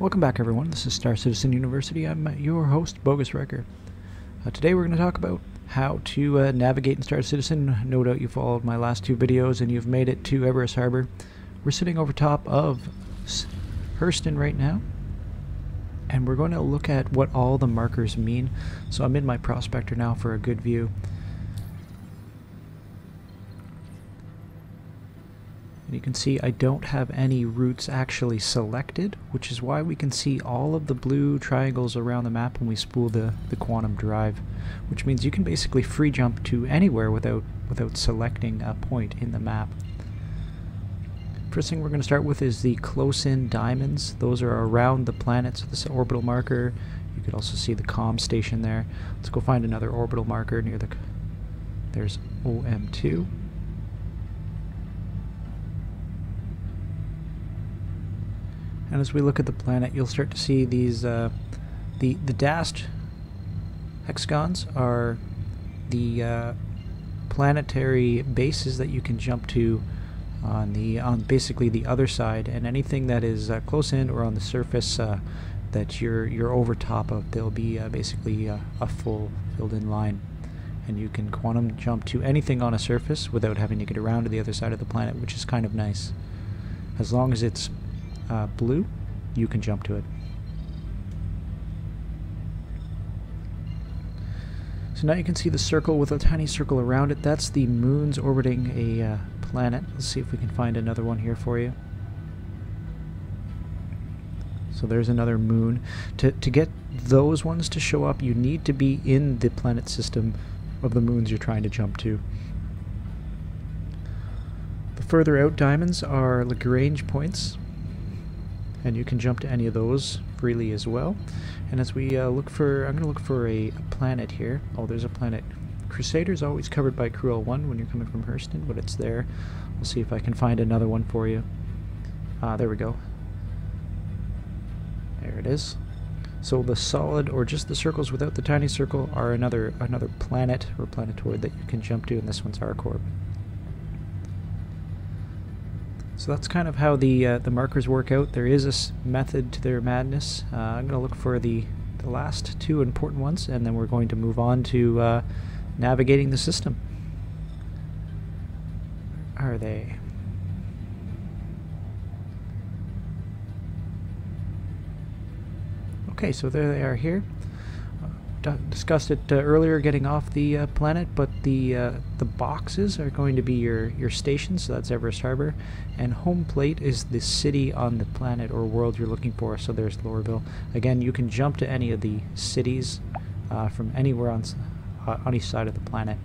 Welcome back, everyone. This is Star Citizen University. I'm your host, Bogus Wrecker. Today we're going to talk about how to navigate in Star Citizen. No doubt you followed my last two videos and you've made it to Everest Harbor. We're sitting over top of Hurston right now, and we're going to look at what all the markers mean. So I'm in my prospector now for a good view. And you can see I don't have any routes actually selected, which is why we can see all of the blue triangles around the map when we spool the quantum drive, which means you can basically free jump to anywhere without selecting a point in the map. First thing we're going to start with is the close-in diamonds. Those are around the planet, so this is an orbital marker. You could also see the comm station there. Let's go find another orbital marker near the... There's OM2. And as we look at the planet, you'll start to see these, the dashed hexagons are the planetary bases that you can jump to on basically the other side, and anything that is close in or on the surface that you're over top of, there'll be basically a full filled-in line, and you can quantum jump to anything on a surface without having to get around to the other side of the planet, which is kind of nice. As long as it's blue, you can jump to it. So now you can see the circle with a tiny circle around it. That's the moons orbiting a planet. Let's see if we can find another one here for you. So there's another moon. To get those ones to show up, you need to be in the planet system of the moons you're trying to jump to. The further out diamonds are Lagrange points, and you can jump to any of those freely as well. And as we look for, I'm going to look for a planet here. Oh, there's a planet. Crusader's always covered by Crew L1 when you're coming from Hurston, but it's there. We'll see if I can find another one for you. There we go. There it is. So the solid, or just the circles without the tiny circle, are another planet or planetoid that you can jump to, and this one's Arcorp. So that's kind of how the markers work out. There is a method to their madness. I'm going to look for the last two important ones, and then we're going to move on to navigating the system. Are they? Okay, so there they are here. Discussed it earlier, getting off the planet, but the boxes are going to be your stations, so that's Everest Harbor, and home plate is the city on the planet or world you're looking for, so there's Lorville. Again, you can jump to any of the cities from anywhere on each side of the planet.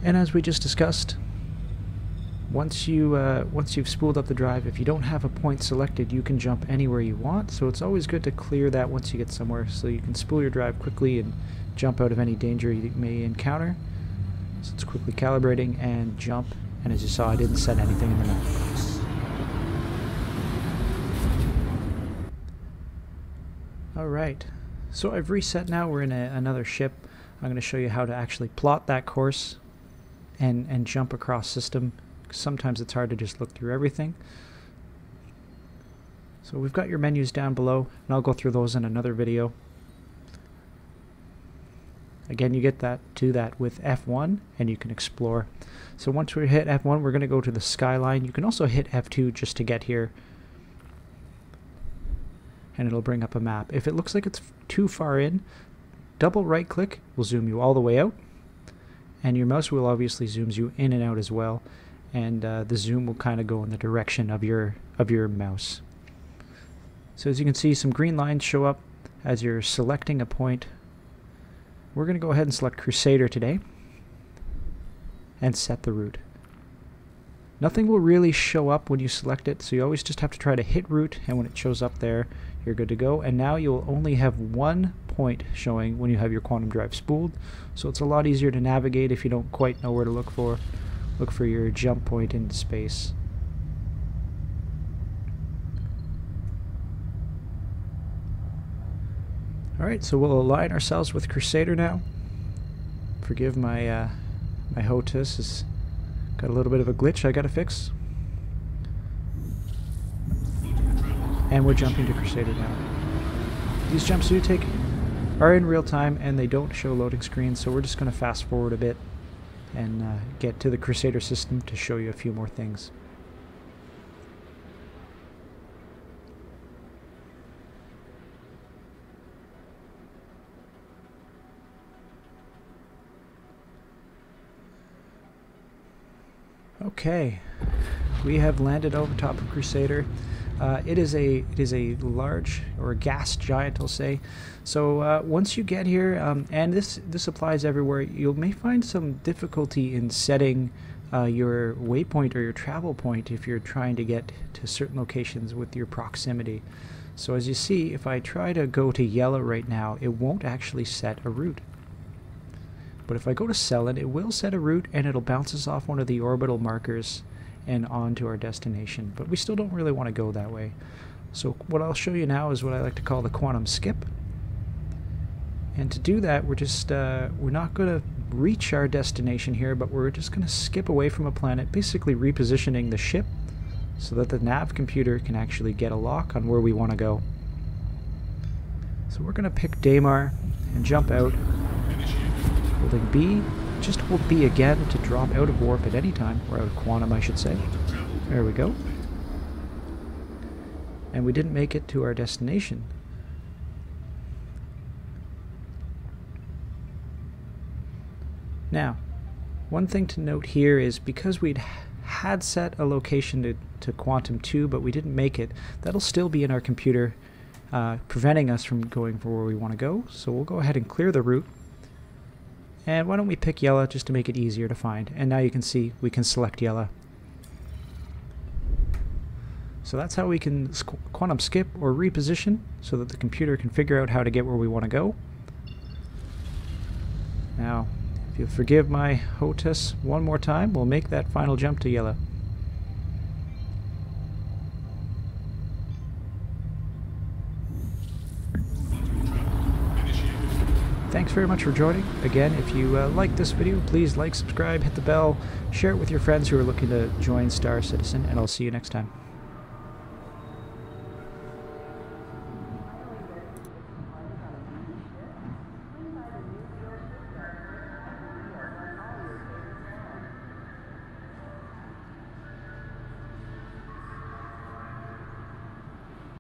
And as we just discussed, once you've spooled up the drive, if you don't have a point selected, you can jump anywhere you want. So it's always good to clear that once you get somewhere, so you can spool your drive quickly and jump out of any danger you may encounter. So it's quickly calibrating and jump. And as you saw, I didn't set anything in the map. Alright, so I've reset now. We're in another ship. I'm going to show you how to actually plot that course and jump across system. Sometimes it's hard to just look through everything. So we've got your menus down below, and I'll go through those in another video. Again, you get to that with F1, and you can explore. So once we hit F1, we're going to go to the skyline. You can also hit F2 just to get here, and it'll bring up a map. If it looks like it's too far in, double right click will zoom you all the way out, and your mouse wheel obviously zooms you in and out as well. And the zoom will kind of go in the direction of your mouse. So as you can see, some green lines show up as you're selecting a point. We're going to go ahead and select Crusader today and set the route. Nothing will really show up when you select it, so you always just have to try to hit route, and when it shows up there, you're good to go. And now you'll only have one point showing when you have your quantum drive spooled, so it's a lot easier to navigate if you don't quite know where to look for. Look for your jump point into space. Alright, so we'll align ourselves with Crusader now. Forgive my my HOTAS has got a little bit of a glitch I gotta fix. And we're jumping to Crusader now. These jumps are in real time and they don't show loading screens, so we're just going to fast forward a bit and get to the Crusader system to show you a few more things. Okay, we have landed over top of Crusader. It is a large, or a gas giant, I'll say. So once you get here, and this applies everywhere, you may find some difficulty in setting your waypoint or your travel point if you're trying to get to certain locations with your proximity. So as you see, if I try to go to Yellow right now, it won't actually set a route. But if I go to Selin, it will set a route and it'll bounce us off one of the orbital markers and on to our destination. But we still don't really want to go that way. So what I'll show you now is what I like to call the quantum skip. And to do that, we're not going to reach our destination here, but we're just going to skip away from a planet, basically repositioning the ship so that the nav computer can actually get a lock on where we want to go. So we're going to pick Daymar and jump out. Holding B, just hold B again to drop out of warp at any time, or out of quantum I should say. There we go. And we didn't make it to our destination. Now, one thing to note here is because we'd had set a location to quantum 2 but we didn't make it, that'll still be in our computer preventing us from going for where we want to go. So we'll go ahead and clear the route. And why don't we pick Yellow just to make it easier to find. And now you can see we can select Yellow. So that's how we can quantum skip or reposition so that the computer can figure out how to get where we want to go. Now, if you'll forgive my hostess one more time, we'll make that final jump to Yellow. Thanks very much for joining. Again, if you like this video, please like, subscribe, hit the bell, share it with your friends who are looking to join Star Citizen, and I'll see you next time.